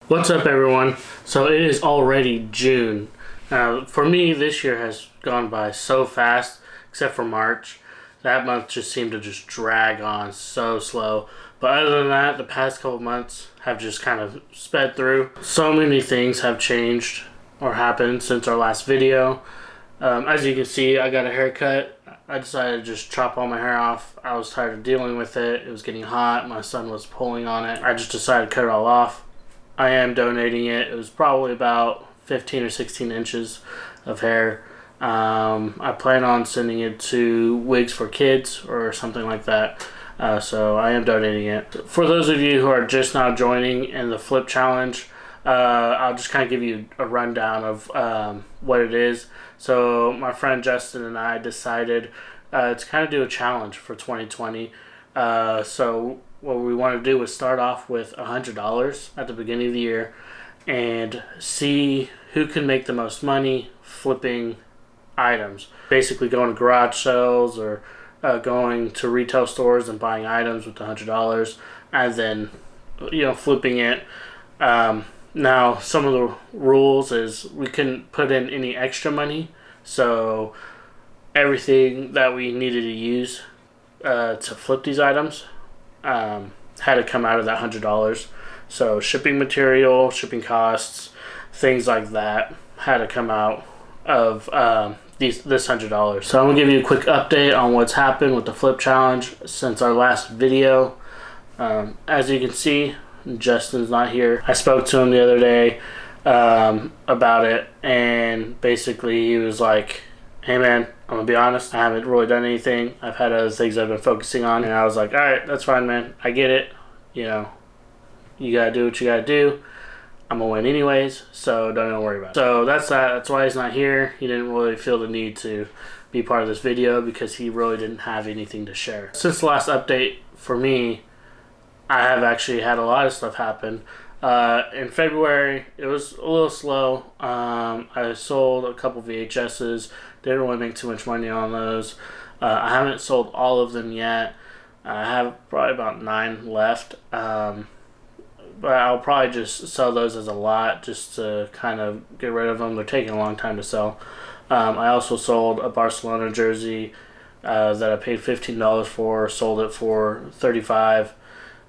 What's up, everyone? So it is already June. Now, for me, this year has gone by so fast, except for March. That month just seemed to just drag on so slow. But other than that, the past couple months have just kind of sped through. So many things have changed or happened since our last video. As you can see, I got a haircut. I decided to just chop all my hair off. I was tired of dealing with it. It was getting hot. My son was pulling on it. I just decided to cut it all off. I am donating it. It was probably about 15 or 16 inches of hair. I plan on sending it to Wigs for Kids or something like that. So I am donating it. For those of you who are just now joining in the flip challenge, I'll just kind of give you a rundown of what it is. So my friend Justin and I decided to kind of do a challenge for 2020. So what we want to do is start off with $100 at the beginning of the year and see who can make the most money flipping items. Basically going to garage sales or going to retail stores and buying items with the $100 and then flipping it. Now, some of the rules is we couldn't put in any extra money, so everything that we needed to use to flip these items had to come out of that $100. So shipping material, shipping costs, things like that had to come out of this $100. So I'm gonna give you a quick update on what's happened with the flip challenge since our last video. As you can see, Justin's not here. I spoke to him the other day about it, and basically he was like, hey man, I'm gonna be honest, I haven't really done anything. I've had other things I've been focusing on. And I was like, alright, that's fine, man. I get it. You gotta do what you gotta do. I'm gonna win anyways, so don't even worry about it. So that's that. That's why he's not here. He didn't really feel the need to be part of this video because he really didn't have anything to share. Since the last update for me, I have actually had a lot of stuff happen. In February, it was a little slow. I sold a couple VHSs. Didn't really make too much money on those. I haven't sold all of them yet. I have probably about 9 left. But I'll probably just sell those as a lot just to kind of get rid of them. They're taking a long time to sell. I also sold a Barcelona jersey that I paid $15 for. Sold it for $35.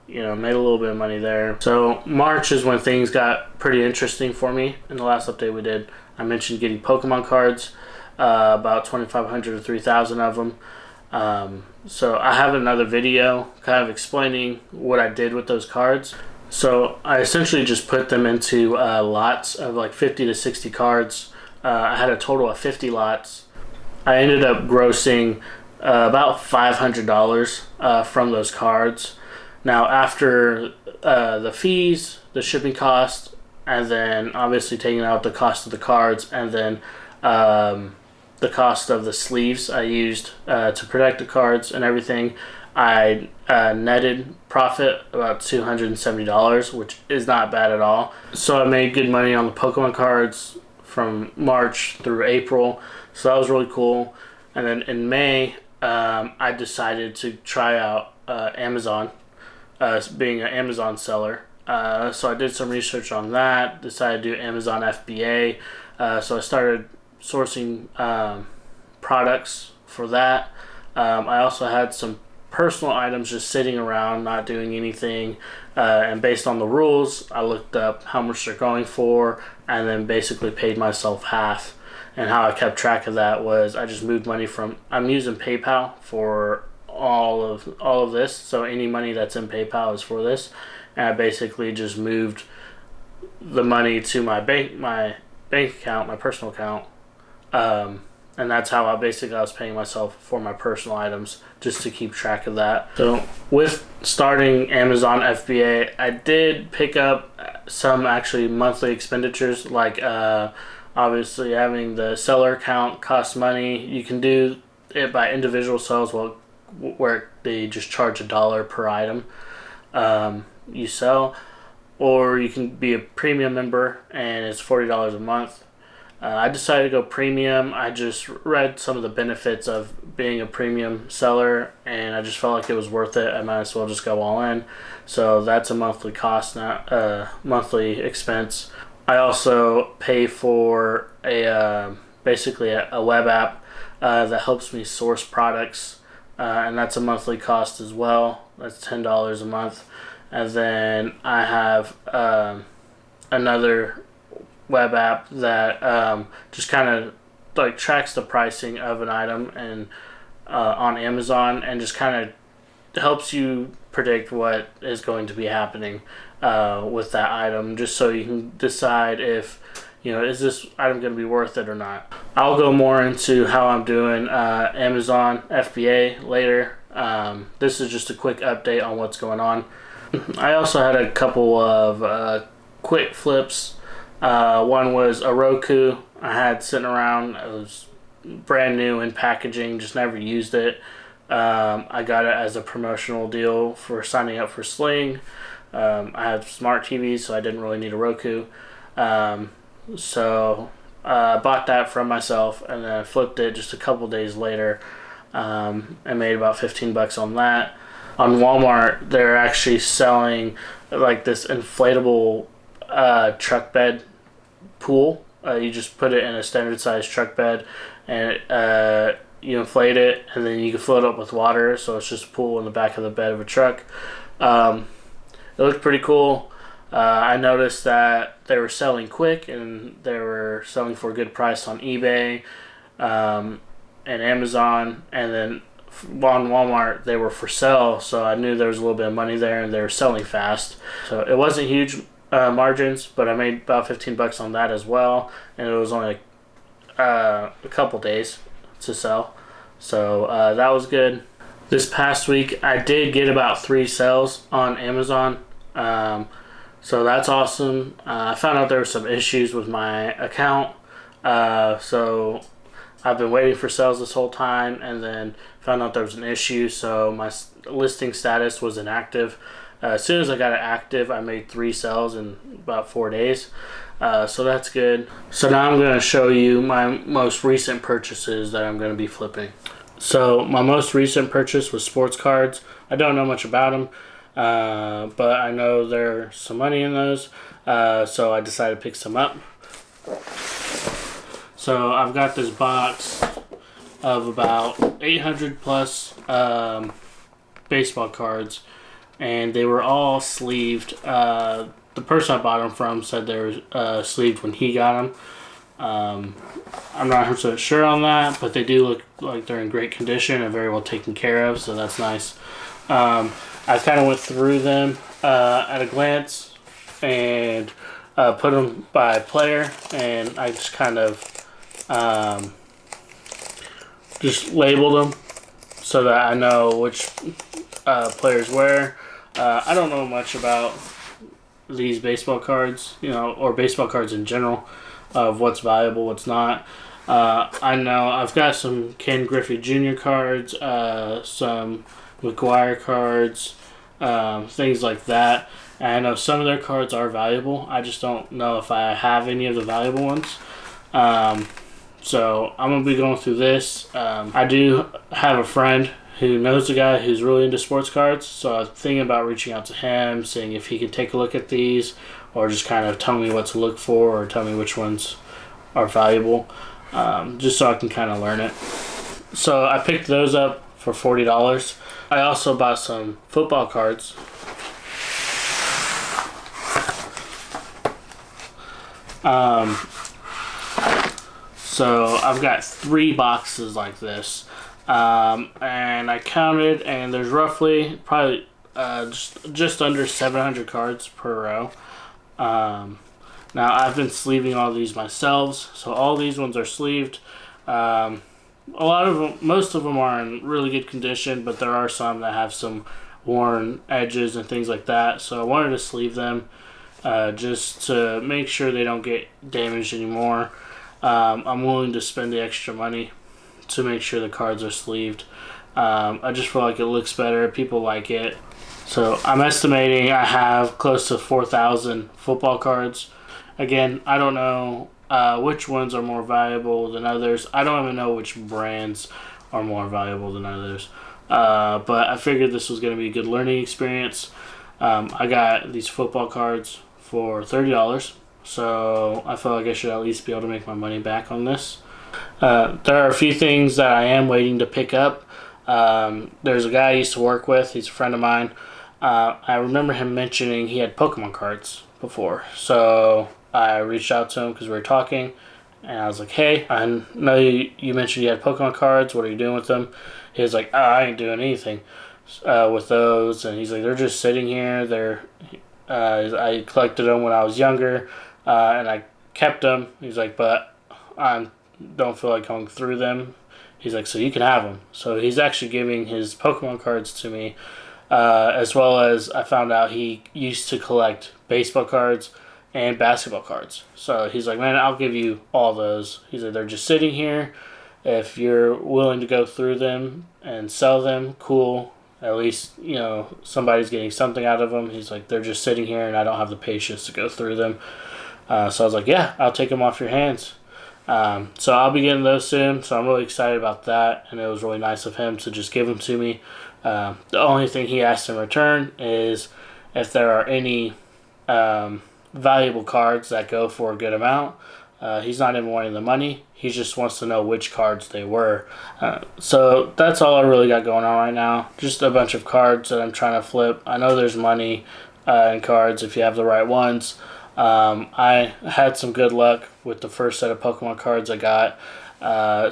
Made a little bit of money there. So March is when things got pretty interesting for me. In the last update we did, I mentioned getting Pokemon cards, about 2,500 to 3,000 of them. So I have another video kind of explaining what I did with those cards. So I essentially just put them into lots of like 50 to 60 cards. I had a total of 50 lots. I ended up grossing about $500 from those cards. Now, after the fees, the shipping cost, and then obviously taking out the cost of the cards, and then the cost of the sleeves I used to protect the cards and everything, I netted profit about $270, which is not bad at all. So I made good money on the Pokemon cards from March through April, so that was really cool. And then in May, I decided to try out Amazon. Being an Amazon seller. So I did some research on that, decided to do Amazon FBA. So I started sourcing products for that. I also had some personal items just sitting around, not doing anything. And based on the rules, I looked up how much they're going for and then basically paid myself half. And how I kept track of that was I just moved money from, I'm using PayPal for all of this, so any money that's in PayPal is for this, and I basically just moved the money to my bank account, my personal account, and that's how I was paying myself for my personal items, just to keep track of that. So with starting Amazon FBA, I did pick up some actually monthly expenditures, like obviously having the seller account costs money. You can do it by individual sales, where they just charge $1 per item you sell, or you can be a premium member and it's $40 a month. I decided to go premium. I just read some of the benefits of being a premium seller, and I just felt like it was worth it. I might as well just go all in. So that's a monthly cost, not monthly expense. I also pay for a basically a web app that helps me source products, and that's a monthly cost as well. That's $10 a month. And then I have another web app that just kind of like tracks the pricing of an item and on Amazon, and just kind of helps you predict what is going to be happening with that item, just so you can decide if, is this item going to be worth it or not. I'll go more into how I'm doing Amazon FBA later. This is just a quick update on what's going on. I also had a couple of quick flips. One was a Roku I had sitting around. It was brand new in packaging, just never used it. I got it as a promotional deal for signing up for Sling. I have smart TVs, so I didn't really need a Roku. So I bought that from myself, and then I flipped it just a couple days later. I made about $15 on that. On Walmart, they're actually selling like this inflatable truck bed pool. You just put it in a standard size truck bed, and you inflate it, and then you can float it up with water. So it's just a pool in the back of the bed of a truck. It looked pretty cool. I noticed that they were selling quick, and they were selling for a good price on eBay and Amazon, and then on Walmart they were for sale, so I knew there was a little bit of money there, and they were selling fast. So it wasn't huge margins, but I made about $15 on that as well, and it was only a couple days to sell, so that was good. This past week I did get about 3 sales on Amazon, so that's awesome. I found out there were some issues with my account, so I've been waiting for sales this whole time, and then found out there was an issue, so my listing status was inactive. As soon as I got it active, I made 3 sales in about 4 days, so that's good. So now I'm going to show you my most recent purchases that I'm going to be flipping. So my most recent purchase was sports cards. I don't know much about them, but I know there's some money in those, so I decided to pick some up. So I've got this box of about 800 plus baseball cards, and they were all sleeved. The person I bought them from said they were sleeved when he got them. I'm not 100% sure on that, but they do look like they're in great condition and very well taken care of, so that's nice. I kind of went through them at a glance and put them by player, and I just kind of just label them so that I know which players where. I don't know much about these baseball cards, or baseball cards in general, of what's valuable, what's not. I know I've got some Ken Griffey Jr. cards, some McGuire cards, things like that. And I know some of their cards are valuable. I just don't know if I have any of the valuable ones. So I'm going to be going through this. I do have a friend who knows a guy who's really into sports cards, so I'm thinking about reaching out to him, seeing if he can take a look at these, or just kind of tell me what to look for, or tell me which ones are valuable, just so I can kind of learn it. So I picked those up for $40. I also bought some football cards. So I've got 3 boxes like this, and I counted, and there's roughly probably just under 700 cards per row. Now I've been sleeving all these myself, so all these ones are sleeved. A lot of them, most of them are in really good condition, but there are some that have some worn edges and things like that. So I wanted to sleeve them just to make sure they don't get damaged anymore. I'm willing to spend the extra money to make sure the cards are sleeved. I just feel like it looks better. People like it. So I'm estimating I have close to 4,000 football cards. Again, I don't know which ones are more valuable than others. I don't even know which brands are more valuable than others. But I figured this was going to be a good learning experience. I got these football cards for $30, so I feel like I should at least be able to make my money back on this. There are a few things that I am waiting to pick up. There's a guy I used to work with. He's a friend of mine. I remember him mentioning he had Pokemon cards before, so I reached out to him because we were talking, and I was like, hey, I know you mentioned you had Pokemon cards. What are you doing with them? He was like, oh, I ain't doing anything with those. And he's like, they're just sitting here. I collected them when I was younger, and I kept them. He's like, but I don't feel like going through them. He's like, so you can have them. So he's actually giving his Pokemon cards to me, as well as I found out he used to collect baseball cards and basketball cards. So he's like, man, I'll give you all those. He's like, they're just sitting here. If you're willing to go through them and sell them, cool. At least, somebody's getting something out of them. He's like, they're just sitting here and I don't have the patience to go through them. So I was like, yeah, I'll take them off your hands. So I'll be getting those soon. So I'm really excited about that. And it was really nice of him to just give them to me. The only thing he asked in return is if there are any valuable cards that go for a good amount. He's not even wanting the money. He just wants to know which cards they were. So that's all I really got going on right now. Just a bunch of cards that I'm trying to flip. I know there's money in cards if you have the right ones. I had some good luck with the first set of Pokemon cards I got.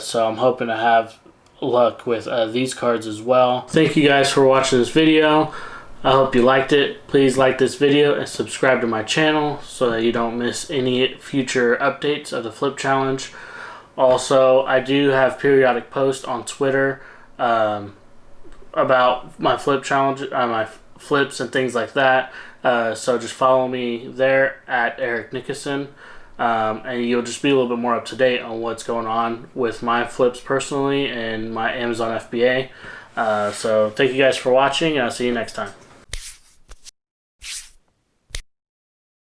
So I'm hoping to have luck with these cards as well. Thank you guys for watching this video. I hope you liked it. Please like this video and subscribe to my channel so that you don't miss any future updates of the Flip Challenge. Also, I do have periodic posts on Twitter about my Flip Challenge, my flips and things like that. So just follow me there at Eric Nickerson, and you'll just be a little bit more up to date on what's going on with my flips personally and my Amazon FBA. So thank you guys for watching, and I'll see you next time.